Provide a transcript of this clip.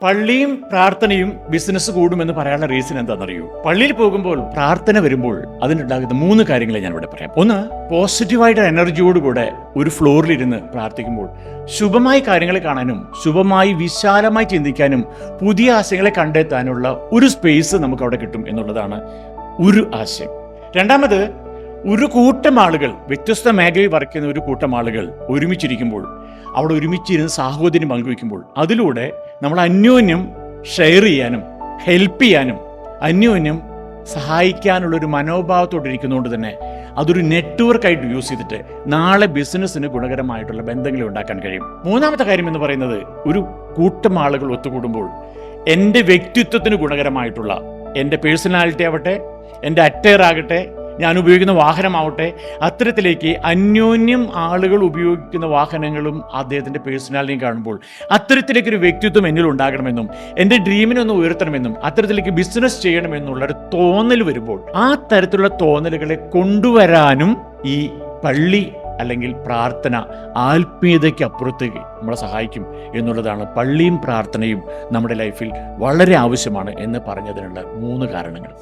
പള്ളിയും പ്രാർത്ഥനയും ബിസിനസ് കൂടുമെന്ന് പറയാനുള്ള റീസൺ എന്താണെന്നറിയൂ? പള്ളിയിൽ പോകുമ്പോൾ പ്രാർത്ഥന വരുമ്പോൾ അതിനുണ്ടാകുന്ന 3 കാര്യങ്ങളെ ഞാൻ ഇവിടെ പറയാം. ഒന്ന്, പോസിറ്റീവായിട്ട് എനർജിയോടുകൂടെ ഒരു ഫ്ലോറിലിരുന്ന് പ്രാർത്ഥിക്കുമ്പോൾ ശുഭമായി കാര്യങ്ങളെ കാണാനും ശുഭമായി വിശാലമായി ചിന്തിക്കാനും പുതിയ ആശയങ്ങളെ കണ്ടെത്താനുള്ള ഒരു സ്പേസ് നമുക്ക് അവിടെ കിട്ടും എന്നുള്ളതാണ് ഒരു ആശയം. രണ്ടാമത്, ഒരു കൂട്ടം ആളുകൾ, വ്യത്യസ്ത മേഖലയിൽ വർക്ക് ചെയ്യുന്ന ഒരു കൂട്ടം ആളുകൾ ഒരുമിച്ചിരിക്കുമ്പോൾ, അവിടെ ഒരുമിച്ചിരുന്ന് സാഹോദര്യം പങ്കുവയ്ക്കുമ്പോൾ അതിലൂടെ നമ്മൾ അന്യോന്യം ഷെയർ ചെയ്യാനും ഹെൽപ്പ് ചെയ്യാനും അന്യോന്യം സഹായിക്കാനുള്ളൊരു മനോഭാവത്തോടിരിക്കുന്നതുകൊണ്ട് തന്നെ അതൊരു നെറ്റ്വർക്കായിട്ട് യൂസ് ചെയ്തിട്ട് നാളെ ബിസിനസ്സിന് ഗുണകരമായിട്ടുള്ള ബന്ധങ്ങൾ ഉണ്ടാക്കാൻ കഴിയും. മൂന്നാമത്തെ കാര്യം എന്ന് പറയുന്നത്, ഒരു കൂട്ടം ആളുകൾ ഒത്തുകൂടുമ്പോൾ എൻ്റെ വ്യക്തിത്വത്തിന് ഗുണകരമായിട്ടുള്ള, എൻ്റെ പേഴ്സണാലിറ്റി ആവട്ടെ, എൻ്റെ അറ്റയർ ആകട്ടെ, ഞാൻ ഉപയോഗിക്കുന്ന വാഹനമാവട്ടെ, അത്തരത്തിലേക്ക് അന്യോന്യം ആളുകൾ ഉപയോഗിക്കുന്ന വാഹനങ്ങളും അദ്ദേഹത്തിൻ്റെ പേഴ്സണാലിറ്റിയും കാണുമ്പോൾ അത്തരത്തിലേക്കൊരു വ്യക്തിത്വം എന്നിൽ ഉണ്ടാകണമെന്നും എൻ്റെ ഡ്രീമിനൊന്ന് ഉയർത്തണമെന്നും അത്തരത്തിലേക്ക് ബിസിനസ് ചെയ്യണമെന്നുള്ളൊരു തോന്നൽ വരുമ്പോൾ ആ തരത്തിലുള്ള തോന്നലുകളെ കൊണ്ടുവരാനും ഈ പള്ളി അല്ലെങ്കിൽ പ്രാർത്ഥന ആത്മീയതയ്ക്ക് അപ്പുറത്തേക്ക് നമ്മളെ സഹായിക്കും എന്നുള്ളതാണ് പള്ളിയും പ്രാർത്ഥനയും നമ്മുടെ ലൈഫിൽ വളരെ ആവശ്യമാണ് എന്ന് പറഞ്ഞതിനുള്ള 3 കാരണങ്ങൾ.